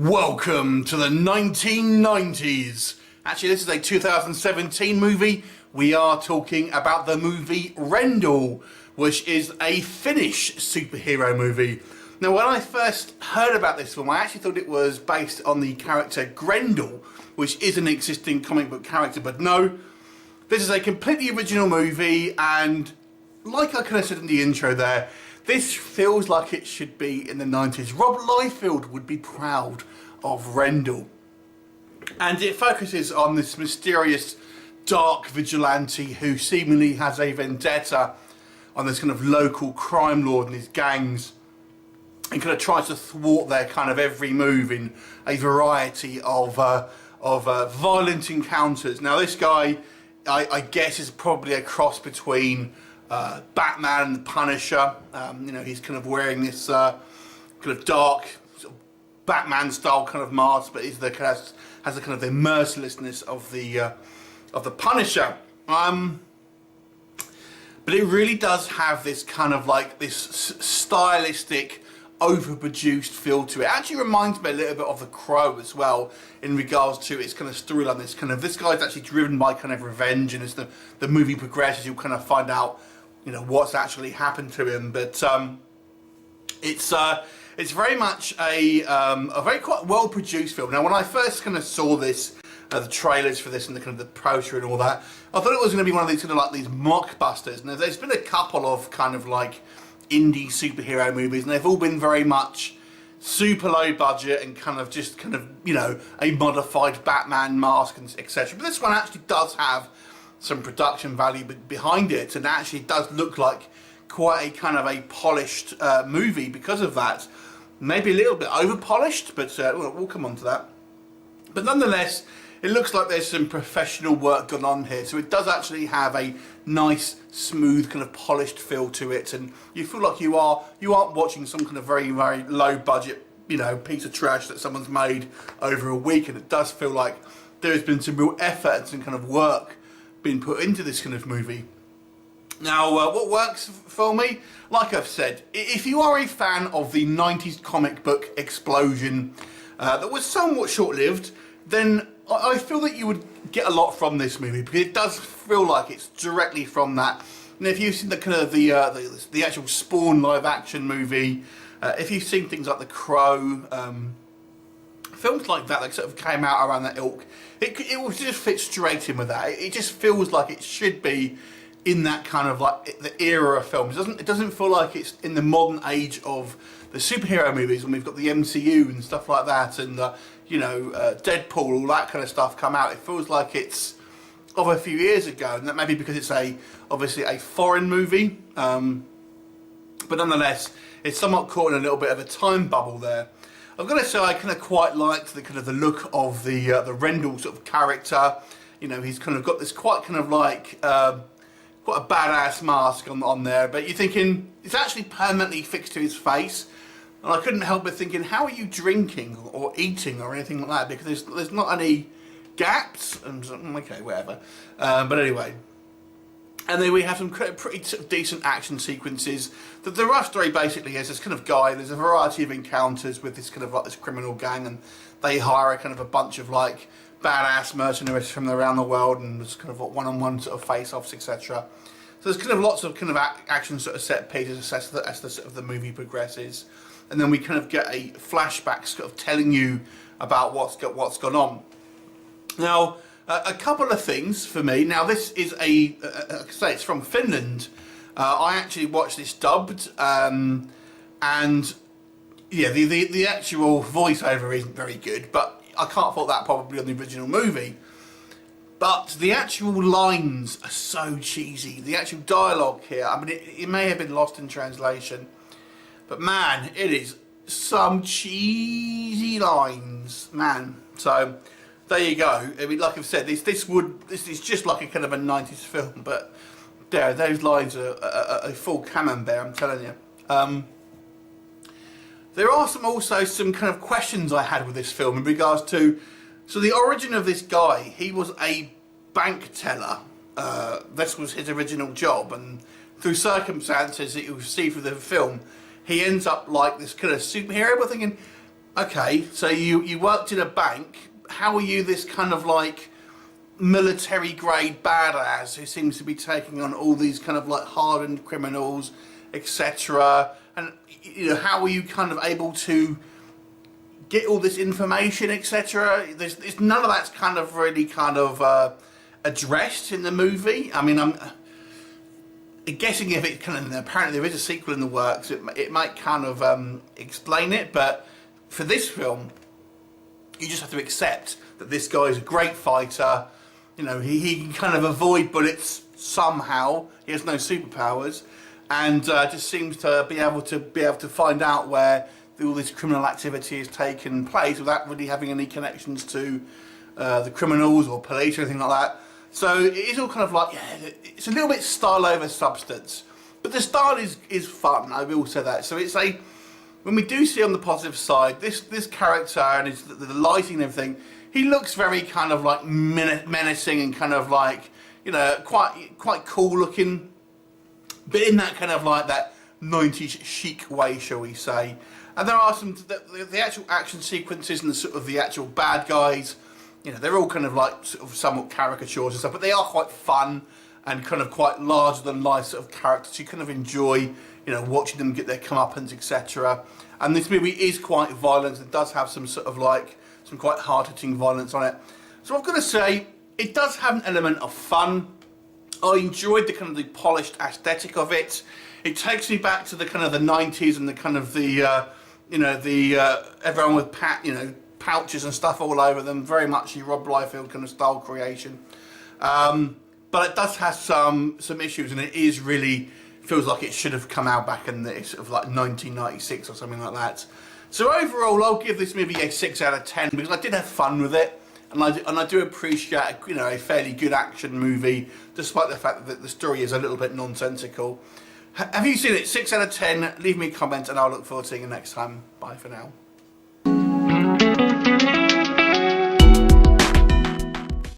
Welcome to the 1990s. Actually, this is a 2017 movie. We are talking about the movie Rendel, which is a Finnish superhero movie. Now, when I first heard about this film, I actually thought it was based on the character Grendel, which is an existing comic book character, but no. This is a completely original movie, and like I kind of said in the intro there, this feels like it should be in the 90s. Rob Liefeld would be proud of Rendel. And it focuses on this mysterious dark vigilante who seemingly has a vendetta on this kind of local crime lord and his gangs, and kind of tries to thwart their kind of every move in a variety of violent encounters. Now this guy, I guess, is probably a cross between Batman and the Punisher. You know, he's kind of wearing this kind of dark sort of Batman style kind of mask, but he's the kind of, has the kind of the mercilessness of the Punisher. But it really does have this kind of like this stylistic, overproduced feel to it. It actually reminds me a little bit of The Crow as well, in regards to its kind of storyline. This guy's actually driven by kind of revenge, and as the movie progresses, you'll kind of find out, you know, what's actually happened to him. But it's very much a very quite well produced film. Now, when I first kind of saw this, the trailers for this and the kind of the poster and all that, I thought it was going to be one of these kind of like these mockbusters. Now, there's been a couple of kind of like indie superhero movies, and they've all been very much super low budget and kind of you know, a modified Batman mask and etc. But this one actually does have some production value behind it, and actually does look like quite a kind of a polished movie because of that. Maybe a little bit over polished, but we'll come on to that. But nonetheless, it looks like there's some professional work gone on here, so it does actually have a nice, smooth, kind of polished feel to it, and you feel like you aren't watching some kind of very, very low budget, you know, piece of trash that someone's made over a week. And it does feel like there has been some real effort and some kind of work being put into this kind of movie. Now, what works for me? Like I've said, if you are a fan of the 90s comic book explosion that was somewhat short-lived, then I feel that you would get a lot from this movie, because it does feel like it's directly from that. And if you've seen the kind of the actual Spawn live-action movie, if you've seen things like The Crow, films like that sort of came out around that ilk, it will just fit straight in with that. It just feels like it should be in that kind of like the era of films. It doesn't feel like it's in the modern age of the superhero movies when we've got the MCU and stuff like that, and you know, Deadpool, all that kind of stuff come out. It feels like it's of a few years ago, and that may be because it's obviously a foreign movie, but nonetheless, it's somewhat caught in a little bit of a time bubble there. I've got to say, I kind of quite liked the look of the Rendel sort of character. You know, he's kind of got this quite kind of like quite a badass mask on there, but you're thinking it's actually permanently fixed to his face. And I couldn't help but thinking, how are you drinking or eating or anything like that? Because there's not any gaps. And okay, whatever. But anyway. And then we have some pretty sort of decent action sequences. The rough story basically is this kind of guy, there's a variety of encounters with this kind of like this criminal gang, and they hire a kind of a bunch of like badass mercenaries from around the world, and there's kind of one-on-one sort of face-offs, etc. So there's kind of lots of kind of action sort of set pieces as the sort of the movie progresses. And then we kind of get a flashback sort of telling you about what's gone on. Now, a couple of things for me. Now, this is like I say, it's from Finland. I actually watched this dubbed, and yeah, the actual voiceover isn't very good, but I can't fault that probably on the original movie. But the actual lines are so cheesy. The actual dialogue here, I mean, it may have been lost in translation, but man, it is some cheesy lines, man. So there you go. I mean, like I've said, this is just like a kind of a 90s film, but there, those lines are a full camembert, I'm telling you. There are also some kind of questions I had with this film in regards to, so the origin of this guy. He was a bank teller. This was his original job, and through circumstances that you'll see through the film, he ends up like this kind of superhero. But thinking, Okay, so you worked in a bank. How are you this kind of like military grade badass who seems to be taking on all these kind of like hardened criminals, etc.? And you know, how are you kind of able to get all this information, etc.? There's none of that's kind of really kind of addressed in the movie. I mean, I'm guessing if it kind of, apparently there is a sequel in the works, it might kind of explain it, but for this film, you just have to accept that this guy is a great fighter. You know, he can kind of avoid bullets somehow. He has no superpowers, and just seems to be able to find out where all this criminal activity has taken place without really having any connections to the criminals or police or anything like that. So it is all kind of like, yeah, it's a little bit style over substance, but the style is fun. I will say that. So it's a, when we do see on the positive side, this character and the lighting and everything, he looks very kind of like menacing and kind of like, you know, quite cool looking, but in that kind of like that 90s chic way, shall we say. And there are some, the actual action sequences and the sort of the actual bad guys, you know, they're all kind of like sort of somewhat caricatures and stuff, but they are quite fun and kind of quite larger than life sort of characters. You kind of enjoy, you know, watching them get their comeuppance, etc. And this movie is quite violent. It does have some sort of like, some quite hard-hitting violence on it. So I've got to say, it does have an element of fun. I enjoyed the kind of the polished aesthetic of it. It takes me back to the kind of the 90s and the kind of the, you know, the everyone with pouches and stuff all over them. Very much the Rob Liefeld kind of style creation. But it does have some issues, and it is really feels like it should have come out back in the sort of like 1996 or something like that. So overall, I'll give this movie a 6 out of 10 because I did have fun with it, and I do appreciate, you know, a fairly good action movie, despite the fact that the story is a little bit nonsensical. Have you seen it? 6 out of 10. Leave me a comment, and I'll look forward to seeing you next time. Bye for now.